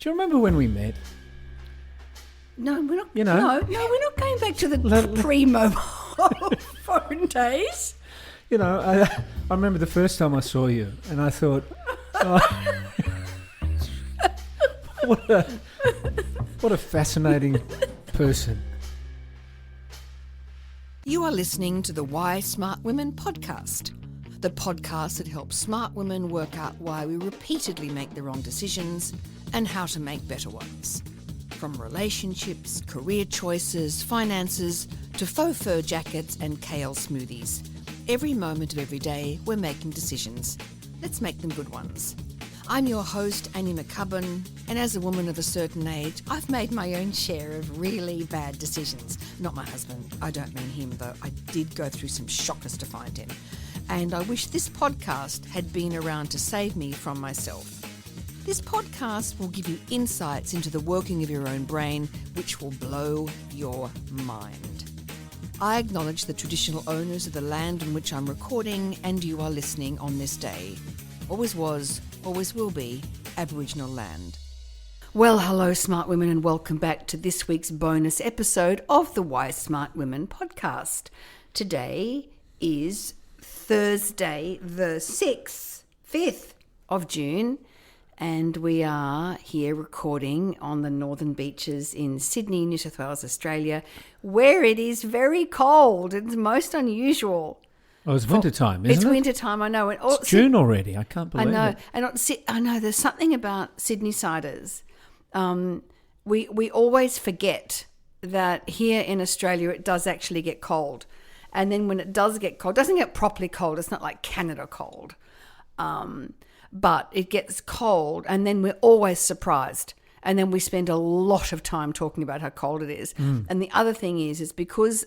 Do you remember when we met? No, we're not. You know. No, we're not going back to the pre-mobile phone days. You know, I remember the first time I saw you, and I thought, oh, what a fascinating person. You are listening to the Why Smart Women podcast, the podcast that helps smart women work out why we repeatedly make the wrong decisions and how to make better ones. From relationships, career choices, finances, to faux fur jackets and kale smoothies. Every moment of every day, we're making decisions. Let's make them good ones. I'm your host, Annie McCubbin, and as a woman of a certain age, I've made my own share of really bad decisions. Not my husband. I don't mean him, though. I did go through some shockers to find him. And I wish this podcast had been around to save me from myself. This podcast will give you insights into the working of your own brain, which will blow your mind. I acknowledge the traditional owners of the land on which I'm recording and you are listening on this day. Always was, always will be, Aboriginal land. Well, hello, smart women, and welcome back to this week's bonus episode of the Why Smart Women podcast. Today is Thursday, the 5th of June, and we are here recording on the northern beaches in Sydney, New South Wales, Australia, where it is very cold. It's most unusual. Oh, it's winter time, isn't it? It's winter time, I know. It's June already. I can't believe it. I know. There's something about Sydney siders. We always forget that here in Australia it does actually get cold. And then when it does get cold, it doesn't get properly cold. It's not like Canada cold. But it gets cold and then we're always surprised. And then we spend a lot of time talking about how cold it is. And the other thing is because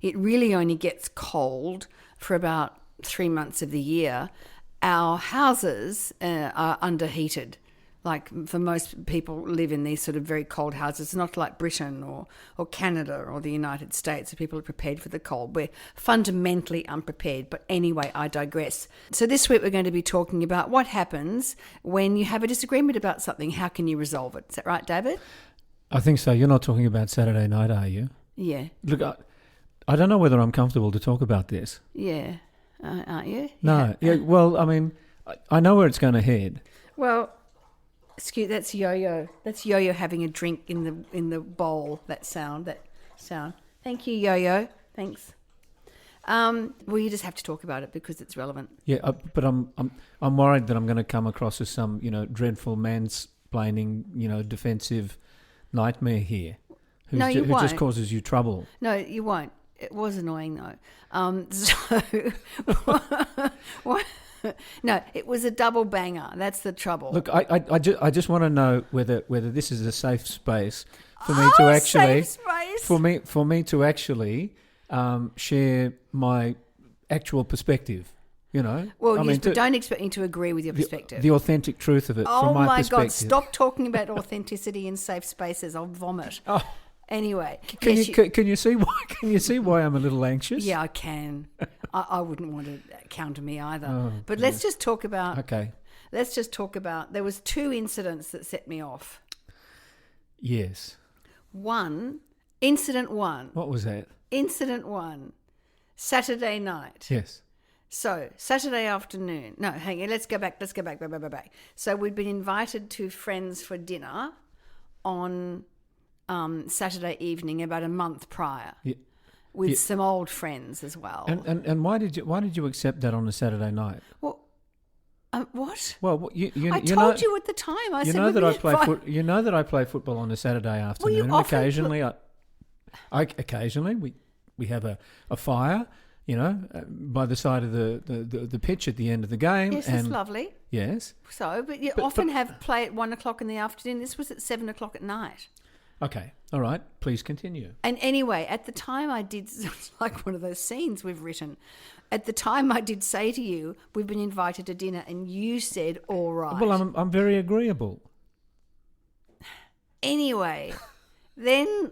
it really only gets cold for about 3 months of the year, our houses are underheated. Like for most people live in these sort of very cold houses. It's not like Britain or Canada or the United States where people are prepared for the cold. We're fundamentally unprepared. But anyway, I digress. So this week we're going to be talking about what happens when you have a disagreement about something. How can you resolve it? Is that right, David? I think so. You're not talking about Saturday night, are you? Yeah. Look, I don't know whether I'm comfortable to talk about this. Yeah. Aren't you? No. Yeah. Well, I mean, I know where it's going to head. Well, excuse, that's Yo-Yo. That's Yo-Yo having a drink in the bowl. That sound. Thank you, Yo-Yo. Thanks. Well, you just have to talk about it because it's relevant. Yeah, but I'm worried that I'm going to come across as some dreadful mansplaining defensive nightmare here. Who just causes you trouble. No, you won't. It was annoying though. What? No, it was a double banger. That's the trouble. Look, I just want to know whether this is a safe space for me to actually for me to actually share my actual perspective. Well, yes, but don't expect me to agree with your perspective. The authentic truth of it from my perspective. Oh my God! Stop talking about authenticity in safe spaces. I'll vomit. Oh. Anyway, can you see why? Can you see why I'm a little anxious? Yeah, I can. I wouldn't want to counter me either. Oh, but let's just talk about. Okay. Let's just talk about. There was 2 incidents that set me off. Yes. Incident one. What was that? Incident 1, Saturday night. Yes. So Saturday afternoon. No, hang on. Let's go back. Back. So we'd been invited to friends for dinner on Saturday evening about a month prior, with some old friends as well. And why did you accept that on a Saturday night? Well, what? Well, I told you at the time. I said you know that I play football on a Saturday afternoon. Well, and occasionally we have a fire, by the side of the pitch at the end of the game. Yes, that's lovely. Yes. So, but you often have play at 1 o'clock in the afternoon. This was at 7 o'clock at night. Okay, all right. Please continue. And anyway, at the time I did, it's like one of those scenes we've written. At the time I did say to you, we've been invited to dinner, and you said, all right. Well, I'm very agreeable. Anyway, then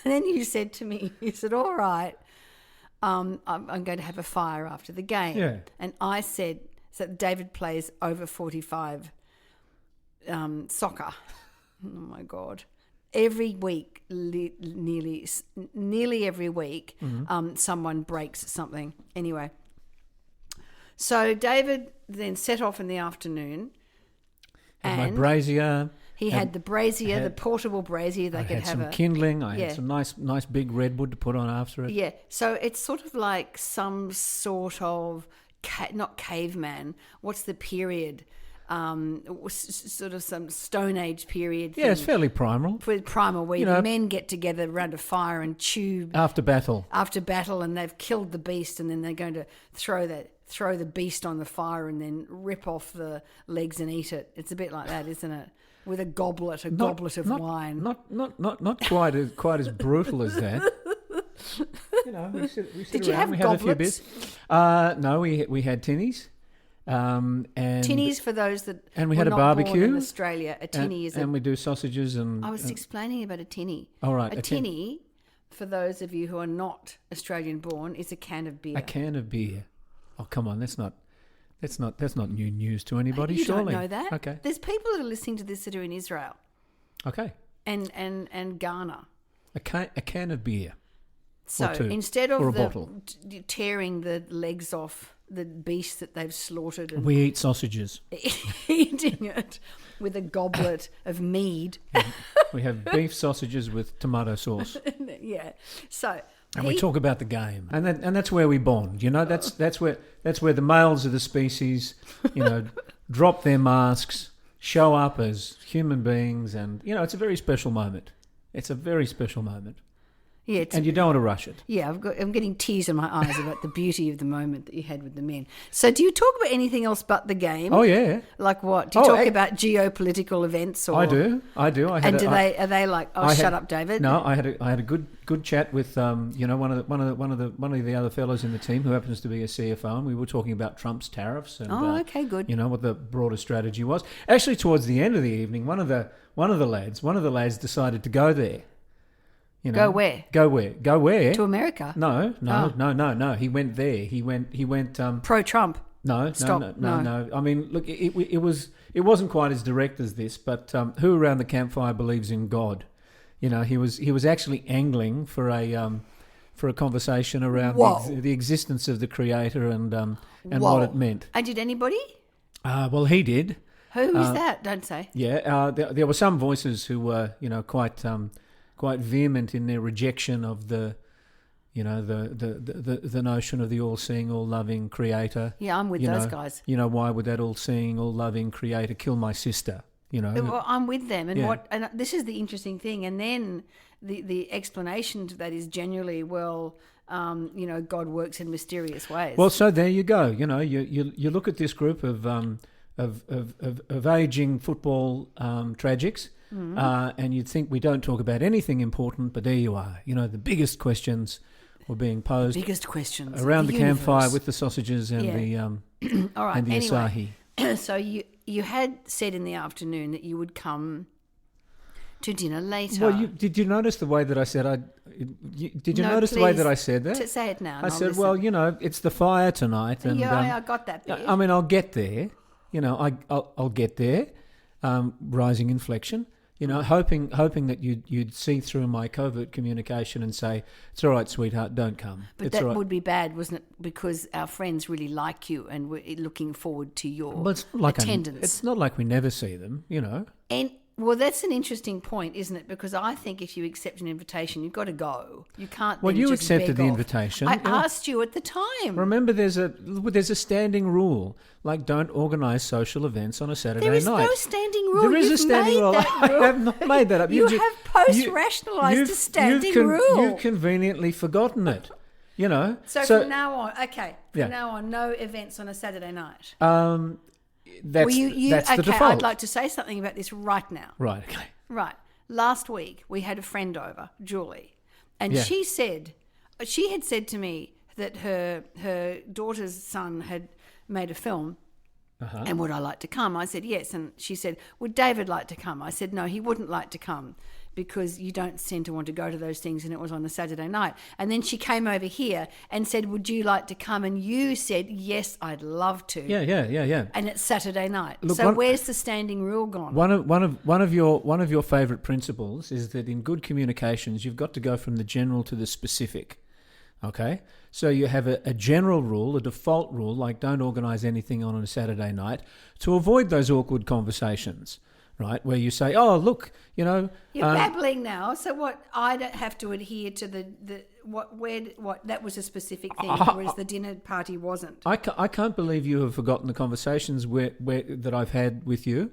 you said to me, you said, all right, I'm going to have a fire after the game. Yeah. And I said, so David plays over 45 soccer. Oh my God. Every week, nearly every week, someone breaks something. Anyway, so David then set off in the afternoon. Had my brazier. He had the brazier, the portable brazier. They could have some kindling. I had some nice big redwood to put on after it. Yeah, so it's sort of like some sort of not caveman. What's the period? Sort of some Stone Age period. Yeah, it's fairly primal. Primal, where the men get together around a fire and chew after battle, and they've killed the beast, and then they're going to throw the beast on the fire and then rip off the legs and eat it. It's a bit like that, isn't it? With a goblet of wine. Not quite as brutal as that. We sit Did around, you have we goblets? Have a few bits. No, we had tinnies. And tinnies for those that and we had a barbecue in Australia. A tinny and we do sausages and. I was explaining about a tinny. All right, a tinny, for those of you who are not Australian born, is a can of beer. A can of beer. Oh, come on, that's not new news to anybody. You surely. don't know that. Okay. There's people that are listening to this that are in Israel. Okay. And Ghana. A can of beer. So instead of bottle. Tearing the legs off the beast that they've slaughtered, and we eat sausages. Eating it with a goblet of mead. We have beef sausages with tomato sauce. Yeah. So. And we talk about the game, and that's where we bond. That's where the males of the species, drop their masks, show up as human beings, and it's a very special moment. It's a very special moment. Yeah, and you don't want to rush it. Yeah, I'm getting tears in my eyes about the beauty of the moment that you had with the men. So do you talk about anything else but the game? Oh, yeah. Like what? Do you talk about geopolitical events? Or? I do. Are they like, shut up, David? No, I had a good chat with one of the other fellows in the team who happens to be a CFO, and we were talking about Trump's tariffs and okay, good. What the broader strategy was. Actually, towards the end of the evening, one of the lads decided to go there. Go where? Go where? To America? No. He went there. He went. Pro-Trump. No. Stop. No. I mean, look, it wasn't quite as direct as this, but who around the campfire believes in God? He was actually angling for a conversation around the existence of the Creator and what it meant. And did anybody? Well, he did. Who is that? Don't say. Yeah, there were some voices who were quite vehement in their rejection of the notion of the all-seeing, all-loving Creator. Yeah, I'm with those guys. Why would that all-seeing, all-loving Creator kill my sister? Well, I'm with them, and and this is the interesting thing. And then the explanation to that is generally, God works in mysterious ways. Well, so there you go. You look at this group of aging football tragics. And you'd think we don't talk about anything important, but there you are. The biggest questions were being posed. Biggest questions around the campfire with the sausages and the all right, and the anyway, asahi. So you had said in the afternoon that you would come to dinner later. Well, did you notice the way that I said the way that I said that? Say it now. I said, listen. It's the fire tonight, and I got that bit. I mean, I'll get there. I'll get there. Rising inflection. Hoping that you'd see through my covert communication and say, it's all right, sweetheart, don't come. But it's that right. would be bad, wasn't it? Because our friends really like you and we're looking forward to your attendance. It's not like we never see them, And well, that's an interesting point, isn't it? Because I think if you accept an invitation, you've got to go. You can't. Well, you just accepted the off. invitation. I asked you at the time. Remember, there's a standing rule, like don't organise social events on a Saturday night. There is no standing rule. There is a standing rule. I have not made that up. You have post-rationalised a standing rule. You've conveniently forgotten it. So from now on, from now on, no events on a Saturday night. That's the default. I'd like to say something about this right now. Right, okay. Right. Last week, we had a friend over, Julie, and she had said to me that her daughter's son had made a film, and would I like to come? I said yes, and she said, would David like to come? I said no, he wouldn't like to come because you don't tend to want to go to those things, and it was on a Saturday night. And then she came over here and said, would you like to come? And you said, yes, I'd love to. Yeah. And it's Saturday night. Look, so where's the standing rule gone? One of your favourite principles is that in good communications you've got to go from the general to the specific. Okay, so you have a general rule, a default rule, like don't organise anything on a Saturday night, to avoid those awkward conversations, right? Where you say, "Oh, look, you're babbling now." So what? I don't have to adhere to the what? That was a specific thing, whereas the dinner party wasn't. I can't believe you have forgotten the conversations where that I've had with you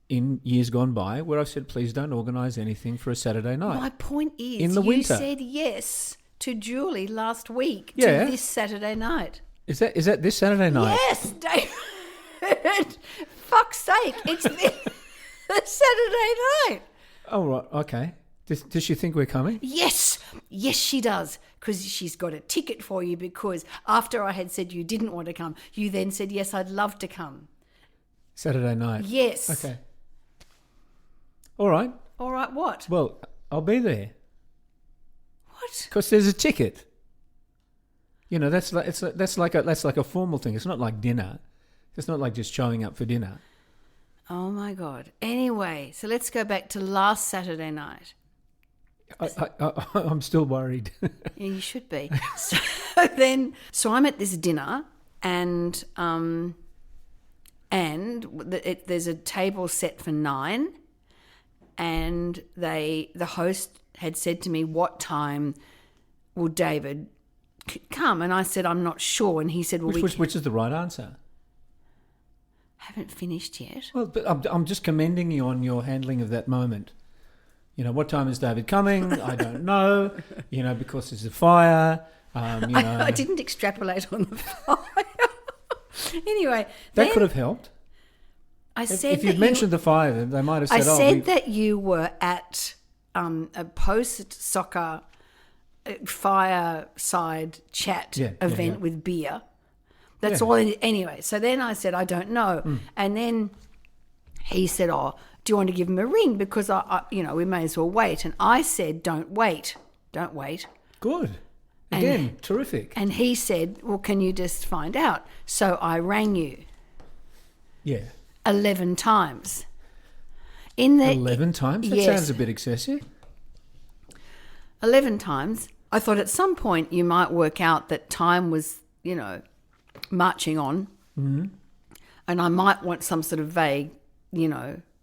in years gone by, where I've said, "Please don't organise anything for a Saturday night." My point is, in the winter, you said yes to Julie last week to this Saturday night. Is that this Saturday night? Yes, David. Fuck's sake, it's this Saturday night. Oh, right, okay. Does she think we're coming? Yes, she does, because she's got a ticket for you, because after I had said you didn't want to come, you then said, yes, I'd love to come. Saturday night? Yes. Okay. All right. All right, what? Well, I'll be there. What? Because there's a ticket. That's like a formal thing. It's not like dinner. It's not like just showing up for dinner. Oh my God. Anyway, so let's go back to last Saturday night. I'm still worried. Yeah, you should be. So I'm at this dinner, and there's a table set for 9, and the host had said to me, what time will David come? And I said, I'm not sure. And he said, well, which is the right answer? Haven't finished yet. Well, but I'm just commending you on your handling of that moment. What time is David coming? I don't know. Because there's a fire. I didn't extrapolate on the fire. Anyway, that could have helped. I said if you'd mentioned the fire, then they might have said, I said that you were at a post-soccer fireside chat event with beer. That's all. Anyway, so then I said, I don't know. And then he said, oh, do you want to give him a ring? Because, we may as well wait. And I said, don't wait. Don't wait. Good. Again, terrific. And he said, well, can you just find out? So I rang you. Yeah. 11 times. 11 times? That sounds a bit excessive. 11 times. I thought at some point you might work out that time was, marching on. Mm-hmm. And I might want some sort of vague,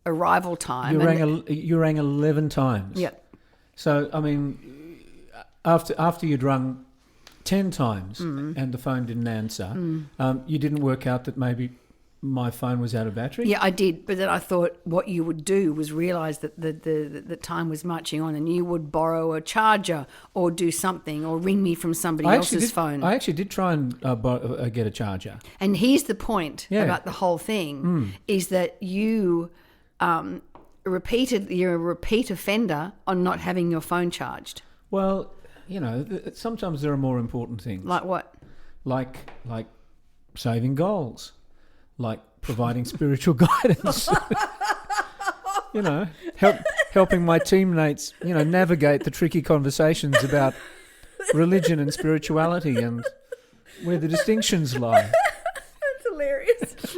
arrival time. You rang 11 times? Yep. So, I mean, after you'd rung 10 times and the phone didn't answer, you didn't work out that maybe my phone was out of battery? Yeah, I did. But then I thought what you would do was realise that the time was marching on, and you would borrow a charger or do something or ring me from somebody else's phone. I actually did try and get a charger. And here's the point about the whole thing is that you you're a repeat offender on not having your phone charged. Well, sometimes there are more important things. Like what? Like saving goals. Like providing spiritual guidance, helping my teammates, navigate the tricky conversations about religion and spirituality and where the distinctions lie. That's hilarious.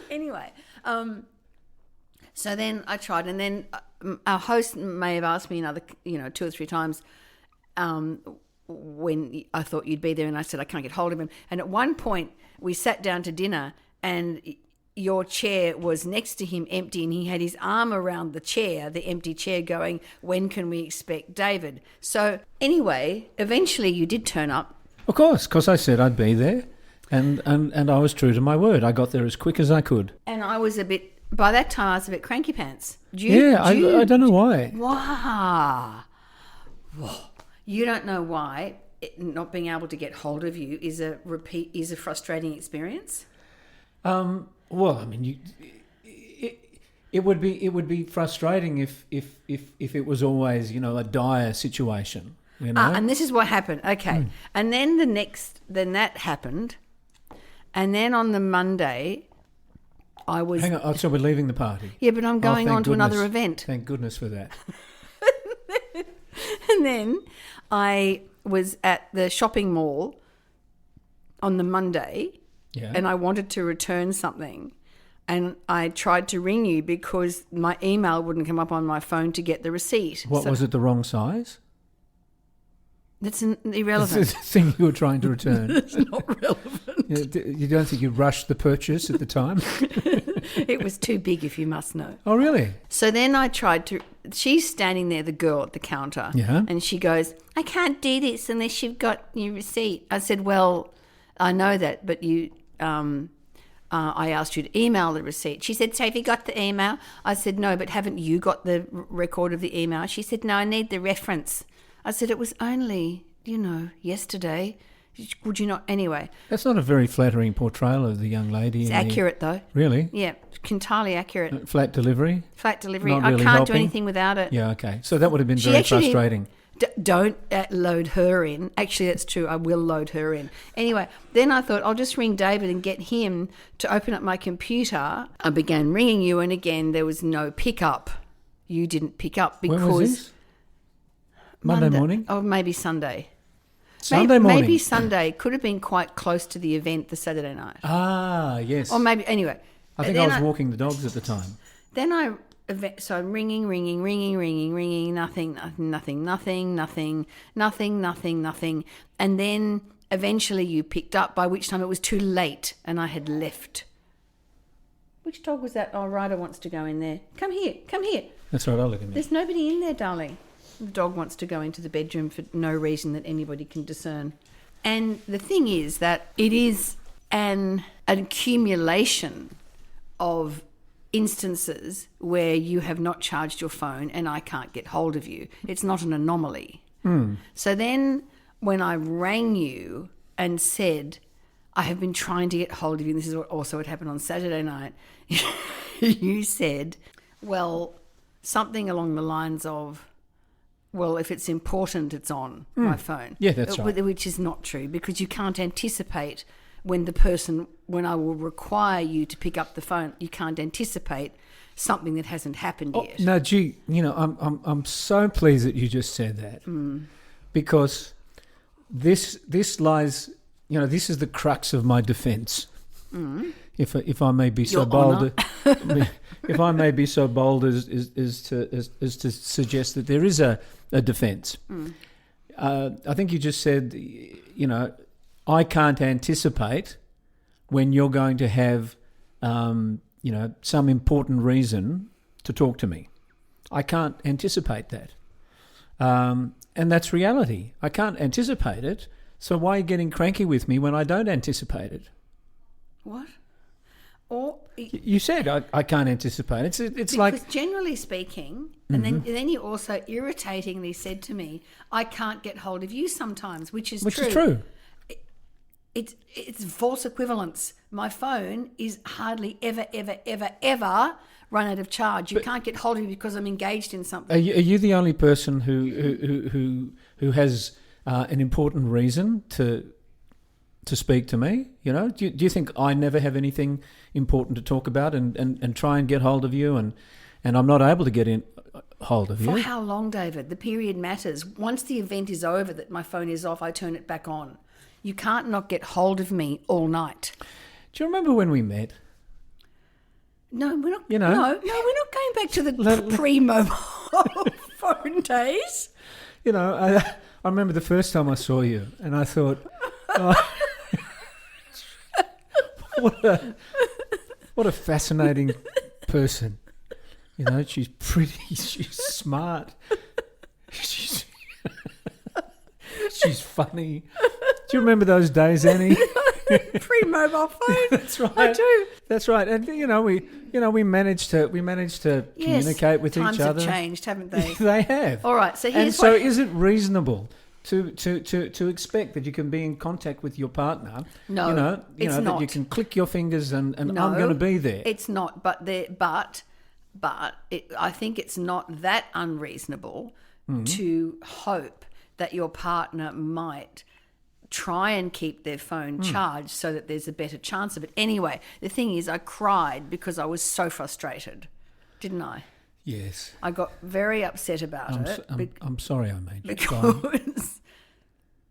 Anyway, so then I tried, and then our host may have asked me another, 2 or 3 times when I thought you'd be there, and I said I can't get hold of him. And at one point we sat down to dinner, and your chair was next to him empty, and he had his arm around the chair, the empty chair, going, when can we expect David? So anyway, eventually you did turn up. Of course, because I said I'd be there, and I was true to my word. I got there as quick as I could. And I was by that time I was a bit cranky pants. I don't know why. Wow. You don't know why not being able to get hold of you is a frustrating experience? Well, I mean, it would be frustrating if it was always, a dire situation. And this is what happened. Okay. And then then that happened. And then on the Monday, I was... Hang on, so we're leaving the party? Yeah, but I'm going on to another event. Thank goodness for that. And then I was at the shopping mall on the Monday, and I wanted to return something. And I tried to ring you because my email wouldn't come up on my phone to get the receipt. What, was it the wrong size? That's irrelevant. It's the thing you were trying to return. It's not relevant. You don't think you rushed the purchase at the time? It was too big, if you must know. Oh, really? So then I tried to... She's standing there, the girl at the counter, and she goes, I can't do this unless you've got your receipt. I said, well, I know that, but you... I asked you to email the receipt. She said, so have you got the email? I said, no, but haven't you got the record of the email? She said, no, I need the reference. I said, it was only, yesterday. Would you not? Anyway. That's not a very flattering portrayal of the young lady. It's accurate, though. Really? Yeah, entirely accurate. Flat delivery? Flat delivery. Not I really can't helping? do anything without it. Yeah, okay. So that would have been very frustrating. Don't load her in. Actually, that's true. I will load her in. Anyway, then I thought I'll just ring David and get him to open up my computer. I began ringing you, and again, there was no pickup. You didn't pick up because... When was this? Monday morning? Oh, maybe Sunday. Sunday morning? Maybe Sunday. Could have been quite close to the event, the Saturday night. Ah, yes. Or maybe... Anyway. I think I was walking the dogs at the time. Then so I'm ringing, nothing. And then eventually you picked up, by which time it was too late and I had left. Which dog was that? Oh, Ryder wants to go in there. Come here. That's right, I'll look at me. There's nobody in there, darling. The dog wants to go into the bedroom for no reason that anybody can discern. And the thing is that it is an accumulation of instances where you have not charged your phone and I can't get hold of you. It's not an anomaly. So then when I rang you and said, I have been trying to get hold of you, and this is what happened on Saturday night, you said, well, something along the lines of, well, if it's important, it's on my phone. Yeah, that's right. Which is not true, because you can't anticipate when I will require you to pick up the phone, you can't anticipate something that hasn't happened yet. No, gee, I'm so pleased that you just said that, because this lies, this is the crux of my defence. If I may be so bold, if I may be so bold as to suggest that there is a defence. I think you just said, I can't anticipate when you're going to have, some important reason to talk to me. I can't anticipate that. And that's reality. I can't anticipate it. So why are you getting cranky with me when I don't anticipate it? What? Or you said I can't anticipate it. It's because like... generally speaking, and then you also irritatingly said to me, I can't get hold of you sometimes, which is true. It's false equivalence. My phone is hardly ever run out of charge. You can't get hold of me because I'm engaged in something. Are you the only person who has an important reason to speak to me? Do you think I never have anything important to talk about and try and get hold of you and I'm not able to get in hold of you? For how long, David? The period matters. Once the event is over, that my phone is off, I turn it back on. You can't not get hold of me all night. Do you remember when we met? No, we're not. No, we're not going back to the pre-mobile phone days. I remember the first time I saw you, and I thought, what a fascinating person. She's pretty, she's smart, she's funny. Do you remember those days, Annie? Pre-mobile phone. That's right. I do. That's right. And we managed to communicate with each other. Times have changed, haven't they? They have. All right. So is it reasonable to expect that you can be in contact with your partner? No, it's not. That you can click your fingers and no, I'm going to be there. It's not. But I think it's not that unreasonable to hope that your partner might try and keep their phone charged so that there's a better chance of it. Anyway, the thing is, I cried because I was so frustrated, didn't I? Yes. I got very upset about it. I'm sorry I made you cry. Because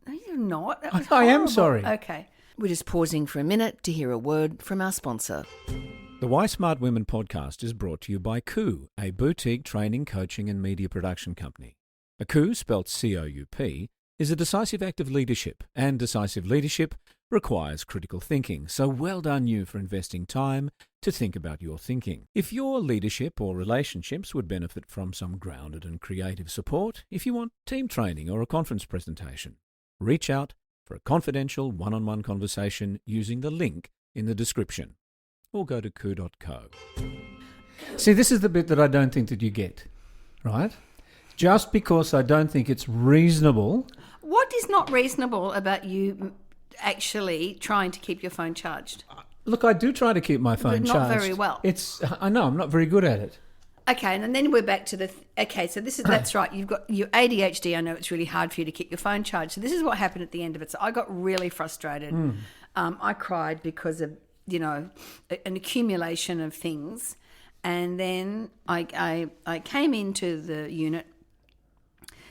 no, you're not. That was I am horrible. sorry. Okay. We're just pausing for a minute to hear a word from our sponsor. The Why Smart Women podcast is brought to you by Coup, a boutique training, coaching and media production company. A coup, spelt C-O-U-P, is a decisive act of leadership, and decisive leadership requires critical thinking. So well done you for investing time to think about your thinking. If your leadership or relationships would benefit from some grounded and creative support, if you want team training or a conference presentation, reach out for a confidential one-on-one conversation using the link in the description, or go to coup.co. See, this is the bit that I don't think that you get, right? Just because I don't think it's reasonable. What is not reasonable about you actually trying to keep your phone charged? Look, I do try to keep my phone But not charged. very well. I know, I'm not very good at it. Okay, and then we're back to so that's right. You've got your ADHD. I know it's really hard for you to keep your phone charged. So this is what happened at the end of it. So I got really frustrated. I cried because of, an accumulation of things. And then I came into the unit,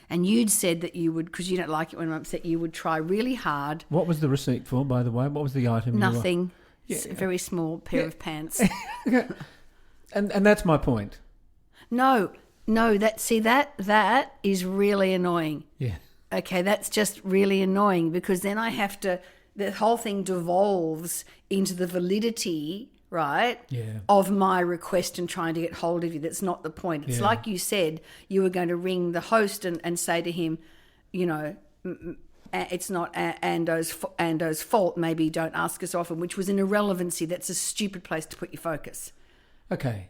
and you'd said that you would, because you don't like it when I'm upset, you would try really hard. What was the receipt for, by the way? What was the item? Nothing. It's a very small pair of pants. And that's my point. No, that is really annoying. Yeah. Okay, that's just really annoying, because then I have to, the whole thing devolves into the validity, right, of my request and trying to get hold of you. That's not the point. It's like you said, you were going to ring the host and say to him, it's not Ando's fault, maybe don't ask us often, which was an irrelevancy. That's a stupid place to put your focus. Okay.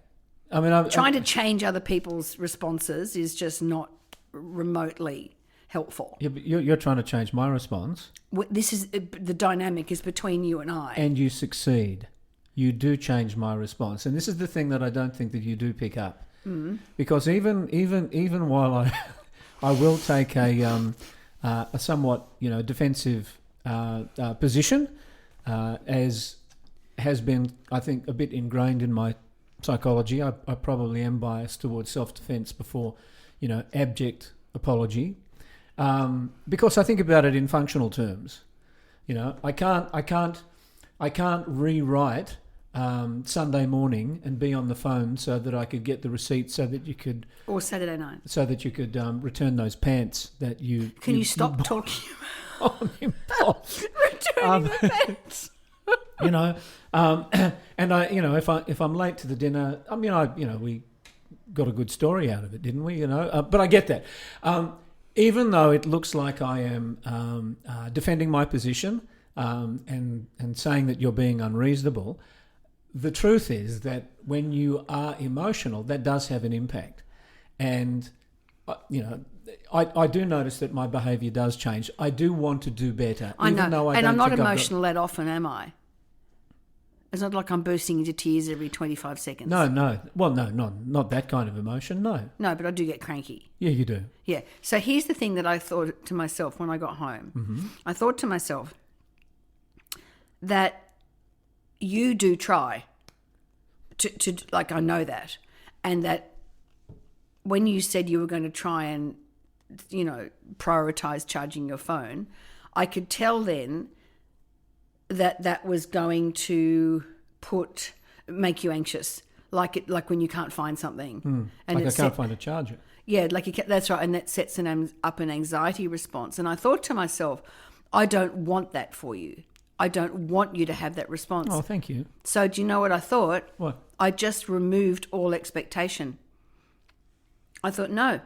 I mean, Trying to change other people's responses is just not remotely helpful. Yeah, but you're trying to change my response. This is the dynamic is between you and I. And you succeed. You do change my response, and this is the thing that I don't think that you do pick up, because even while I will take a somewhat defensive position, as has been, I think, a bit ingrained in my psychology. I probably am biased towards self-defense before, abject apology, because I think about it in functional terms. I can't rewrite Sunday morning and be on the phone so that I could get the receipt, so that you could, or Saturday night, so that you could return those pants that you. Can you stop talking about returning the pants? And I, if I'm late to the dinner, we got a good story out of it, didn't we? But I get that. Even though it looks like I am defending my position and saying that you're being unreasonable, the truth is that when you are emotional, that does have an impact. And, I do notice that my behaviour does change. I do want to do better. I know, even though and I'm not emotional that often, am I? It's not like I'm bursting into tears every 25 seconds. No. Well, no, not that kind of emotion, no. No, but I do get cranky. Yeah, you do. Yeah. So here's the thing that I thought to myself when I got home. Mm-hmm. I thought to myself that you do try to like, I know that. And that when you said you were going to try and, prioritize charging your phone, I could tell then that was going to make you anxious, like when you can't find something, and like I can't find a charger. Yeah, that's right, and that sets up an anxiety response. And I thought to myself, I don't want that for you. I don't want you to have that response. Oh, thank you. So do you know what I thought? What? I just removed all expectation. I thought, no.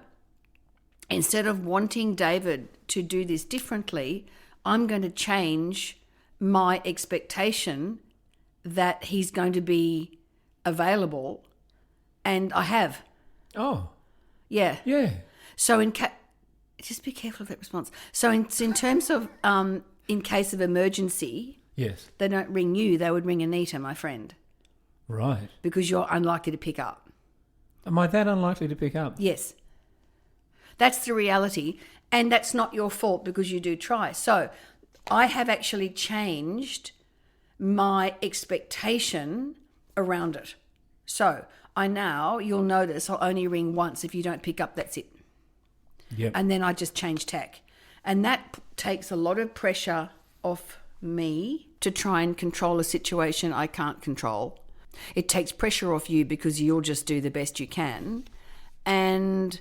Instead of wanting David to do this differently, I'm going to change my expectation that he's going to be available, and I have. Oh. Yeah. Yeah. So just be careful of that response. So in terms of in case of emergency, yes, they don't ring you, they would ring Anita, my friend. Right. Because you're unlikely to pick up. Am I that unlikely to pick up? Yes. That's the reality, and that's not your fault because you do try. So I have actually changed my expectation around it. So you'll notice I'll only ring once. If you don't pick up, that's it. Yep. And then I just change tack. And that takes a lot of pressure off me to try and control a situation I can't control. It takes pressure off you because you'll just do the best you can. And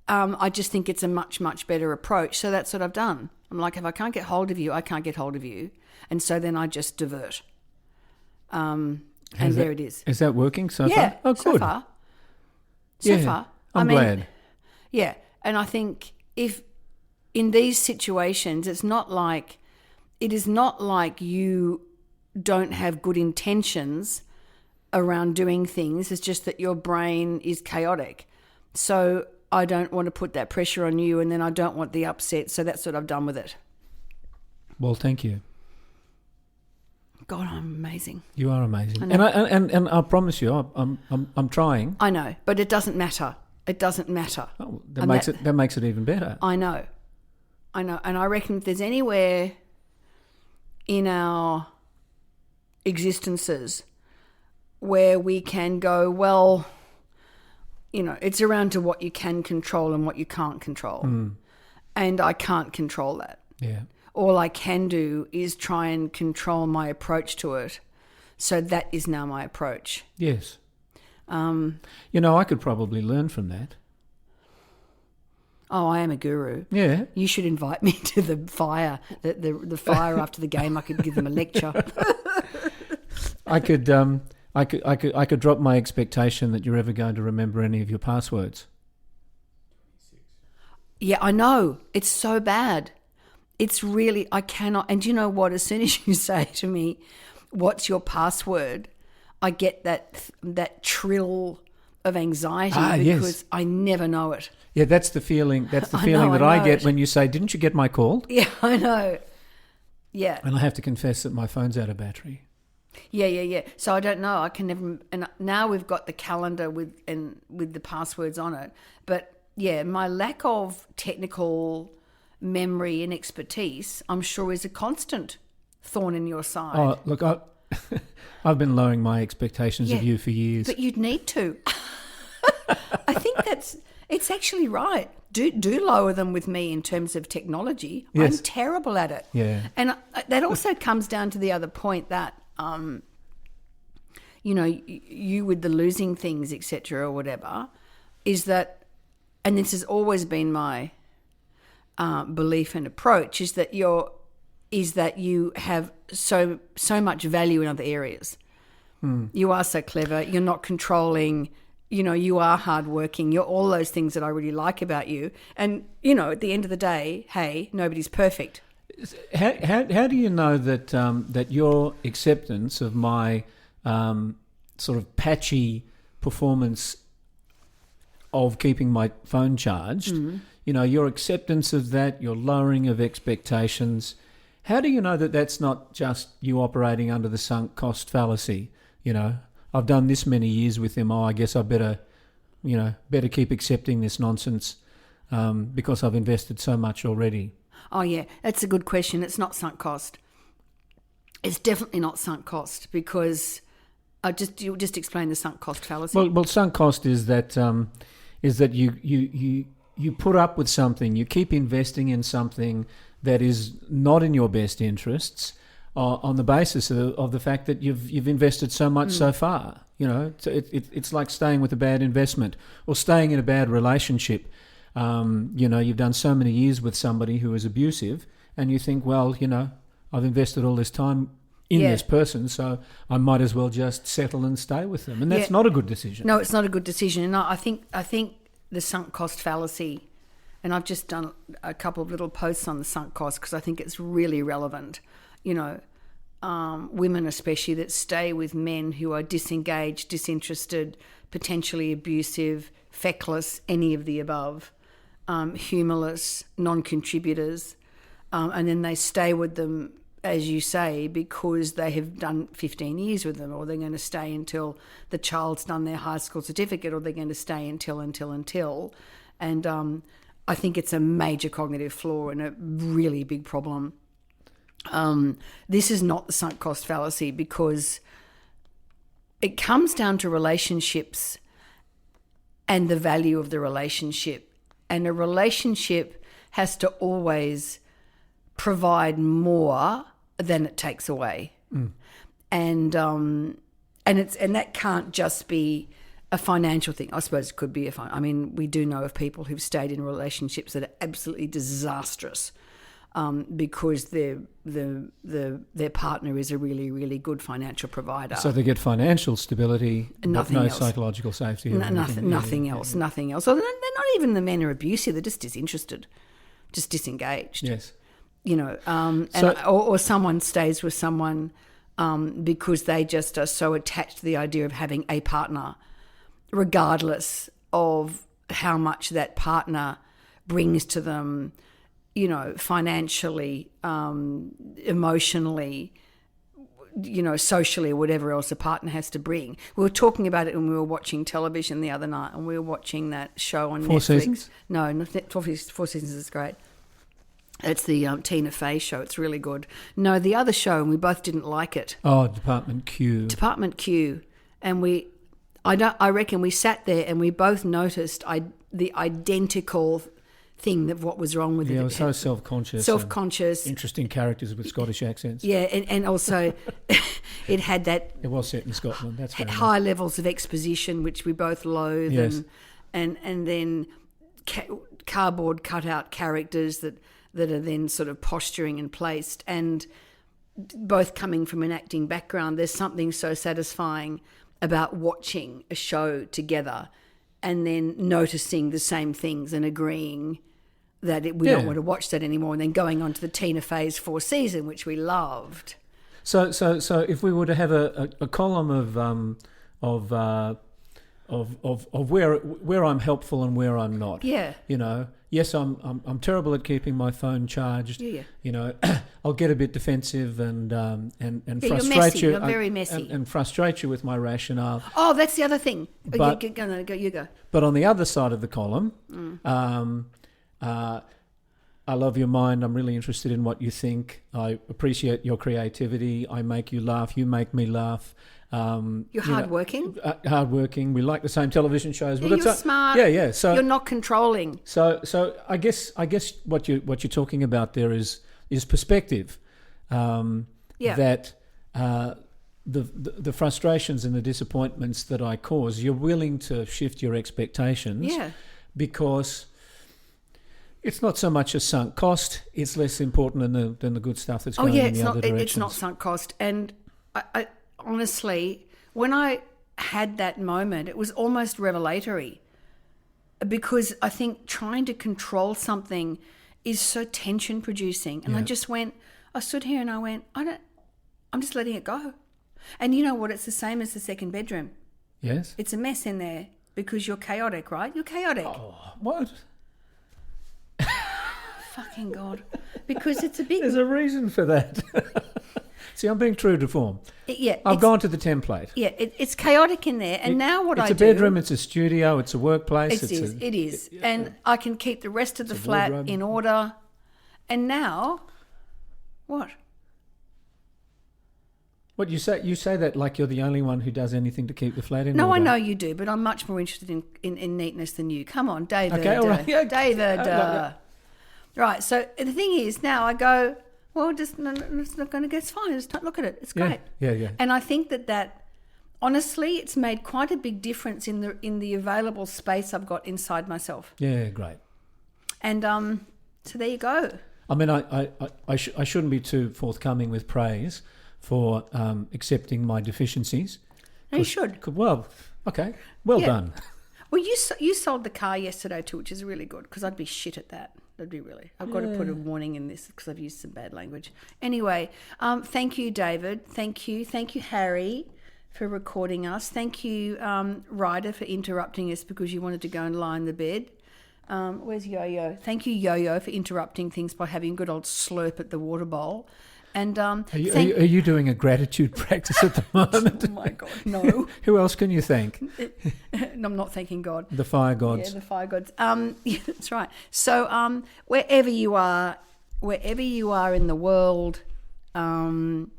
I just think it's a much, much better approach. So that's what I've done. I'm like, if I can't get hold of you, I can't get hold of you. And so then I just divert. And there it is. Is that working so Yeah, far? Oh, good. so far. So Yeah, far. I'm glad. Yeah, and I think if in these situations, it is not like you don't have good intentions around doing things. It's just that your brain is chaotic. So I don't want to put that pressure on you, and then I don't want the upset. So that's what I've done with it. Well, thank you. God, I'm amazing. You are amazing, and I promise you, I'm trying. I know, but it doesn't matter. It doesn't matter. Oh, that makes it even better. I know, and I reckon if there's anywhere in our existences where we can go, well, it's around to what you can control and what you can't control, and I can't control that. Yeah. All I can do is try and control my approach to it. So that is now my approach. Yes. I could probably learn from that. Oh, I am a guru. Yeah. You should invite me to the fire, the fire after the game. I could give them a lecture. I could drop my expectation that you're ever going to remember any of your passwords. Yeah, I know. It's so bad. It's really, I cannot. And you know what? As soon as you say to me, what's your password? I get that trill of anxiety because I never know it. Yeah, that's the feeling. That's the feeling that I get when you say, "Didn't you get my call?" Yeah, I know. Yeah. And I have to confess that my phone's out of battery. Yeah. So I don't know. I can never. And now we've got the calendar with the passwords on it. But yeah, my lack of technical memory and expertise, I'm sure, is a constant thorn in your side. Oh, look, I've been lowering my expectations of you for years. But you'd need to. I think it's actually right. Do lower them with me in terms of technology. Yes. I'm terrible at it. Yeah. And that also comes down to the other point that, you with the losing things, etc. or whatever, is that, and this has always been my belief and approach, is that you have so much value in other areas. You are so clever. You're not controlling. You are hardworking. You're all those things that I really like about you. And at the end of the day, hey, nobody's perfect. How do you know that your acceptance of my sort of patchy performance of keeping my phone charged, your acceptance of that, your lowering of expectations, how do you know that that's not just you operating under the sunk cost fallacy? I've done this many years with him. Oh, I guess I better keep accepting this nonsense because I've invested so much already. Oh, yeah, that's a good question. It's not sunk cost. It's definitely not sunk cost because you just explain the sunk cost fallacy. Well, sunk cost is that you put up with something, you keep investing in something that is not in your best interests on the basis of the fact that you've invested so much so far. It's like staying with a bad investment or staying in a bad relationship. You've done so many years with somebody who is abusive, and you think, well, I've invested all this time in this person, so I might as well just settle and stay with them. And that's not a good decision. No, it's not a good decision. And I think the sunk cost fallacy, and I've just done a couple of little posts on the sunk cost because I think it's really relevant. Women especially that stay with men who are disengaged, disinterested, potentially abusive, feckless, any of the above, humorless, non-contributors, and then they stay with them, as you say, because they have done 15 years with them, or they're going to stay until the child's done their high school certificate, or they're going to stay until. And I think it's a major cognitive flaw and a really big problem. This is not the sunk cost fallacy, because it comes down to relationships and the value of the relationship. And a relationship has to always provide more than it takes away. And that can't just be a financial thing. I suppose it could be we do know of people who've stayed in relationships that are absolutely disastrous, because their partner is a really, really good financial provider. So they get financial stability, nothing but no else. Psychological safety. Nothing else. So they're not even the men are abusive. They're just disinterested, just disengaged. Yes. Or someone stays with someone because they just are so attached to the idea of having a partner, regardless of how much that partner brings to them, financially, emotionally, socially, or whatever else a partner has to bring. We were talking about it when we were watching television the other night, and we were watching that show on Four Netflix. Seasons? No, Four Seasons is great. It's the Tina Fey show. It's really good. No, the other show, and we both didn't like it. Oh, Department Q. Department Q. And I reckon we sat there and we both noticed the identical thing of what was wrong with it. Yeah, it was so self-conscious. Self-conscious. Interesting characters with Scottish accents. Yeah, and also it had that... It was set in Scotland, that's fair high levels of exposition, which we both loathe. Yes. And then cardboard cutout characters that are then sort of posturing and placed. And both coming from an acting background, there's something so satisfying about watching a show together and then noticing the same things and agreeing that we don't want to watch that anymore, and then going on to the Tina Fey's Four Seasons, which we loved. So if we were to have a column of where I'm helpful and where I'm not. Yeah. Yes, I'm terrible at keeping my phone charged. Yeah. I'll get a bit defensive and frustrate you're messy. you. You're very messy. And frustrate you with my rationale. Oh, that's the other thing. But, you go. But on the other side of the column, I love your mind. I'm really interested in what you think. I appreciate your creativity. I make you laugh. You make me laugh. You're hardworking. Hardworking. We like the same television shows. Yeah, you're smart. Yeah. So you're not controlling. So I guess what you're talking about there is perspective. That the frustrations and the disappointments that I cause, you're willing to shift your expectations. Yeah. Because it's not so much a sunk cost; it's less important than the good stuff that's going in the other directions. It's not sunk cost. And I honestly, when I had that moment, it was almost revelatory, because I think trying to control something is so tension producing. And I stood here and I went, I'm just letting it go. And you know what? It's the same as the second bedroom. Yes. It's a mess in there because you're chaotic, right? You're chaotic. Oh, what? Fucking God. Because it's a big... There's a reason for that. See, I'm being true to form. I've gone to the template. Yeah, it's chaotic in there. And now what I do... It's a bedroom, it's a studio, it's a workplace. It is. And I can keep the rest of the flat wardrobe. in order. And now, what? What you say that like you're the only one who does anything to keep the flat in order. No, I know you do, but I'm much more interested in neatness than you. Come on, David. Okay, all right. Yeah. David. Right, so the thing is, now I go, well, it's not going to get, it's fine. Just don't look at it. It's great. Yeah. And I think that honestly, it's made quite a big difference in the available space I've got inside myself. Yeah, great. And so there you go. I mean, I shouldn't be too forthcoming with praise for accepting my deficiencies. No, you should. Well, okay. Well done. Well, you sold the car yesterday too, which is really good, because I'd be shit at that. That'd be really... I've got to put a warning in this because I've used some bad language. Anyway, thank you, David. Thank you, Harry, for recording us. Thank you, Ryder, for interrupting us because you wanted to go and lie in the bed. Where's Yo-Yo? Thank you, Yo-Yo, for interrupting things by having a good old slurp at the water bowl. And Are you doing a gratitude practice at the moment? Oh my God, no. Who else can you thank? No, I'm not thanking God. The fire gods. Yeah, the fire gods. Yeah, that's right. So wherever you are in the world, I'm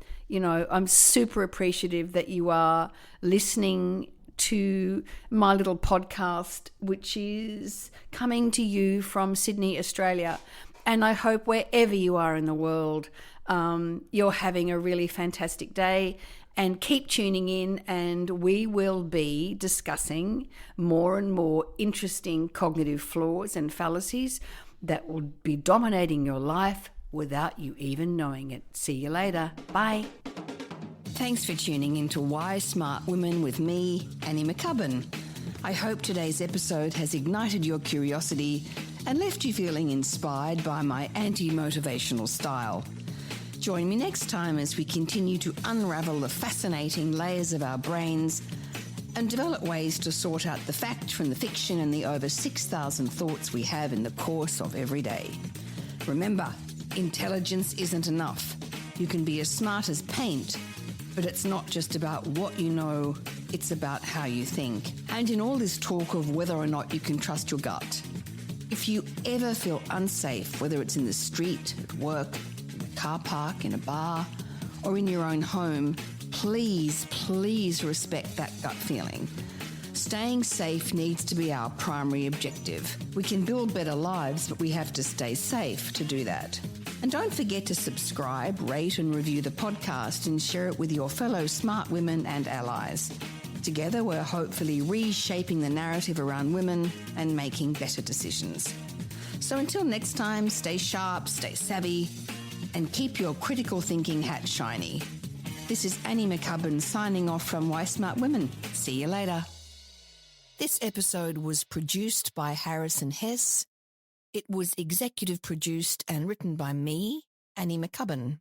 super appreciative that you are listening to my little podcast, which is coming to you from Sydney, Australia. And I hope wherever you are in the world, you're having a really fantastic day, and keep tuning in, and we will be discussing more and more interesting cognitive flaws and fallacies that will be dominating your life without you even knowing it. See you later. Bye. Thanks for tuning in to Why Smart Women with me, Annie McCubbin. I hope today's episode has ignited your curiosity and left you feeling inspired by my anti-motivational style. Join me next time as we continue to unravel the fascinating layers of our brains and develop ways to sort out the fact from the fiction and the over 6,000 thoughts we have in the course of every day. Remember, intelligence isn't enough. You can be as smart as paint, but it's not just about what you know, it's about how you think. And in all this talk of whether or not you can trust your gut, if you ever feel unsafe, whether it's in the street, at work, in a car park, in a bar, or in your own home, please respect that gut feeling. Staying safe needs to be our primary objective. We can build better lives, but we have to stay safe to do that. And don't forget to subscribe, rate and review the podcast and share it with your fellow smart women and allies. Together, we're hopefully reshaping the narrative around women and making better decisions. So until next time, stay sharp, stay savvy, and keep your critical thinking hat shiny. This is Annie McCubbin signing off from Why Smart Women. See you later. This episode was produced by Harrison Hess. It was executive produced and written by me, Annie McCubbin.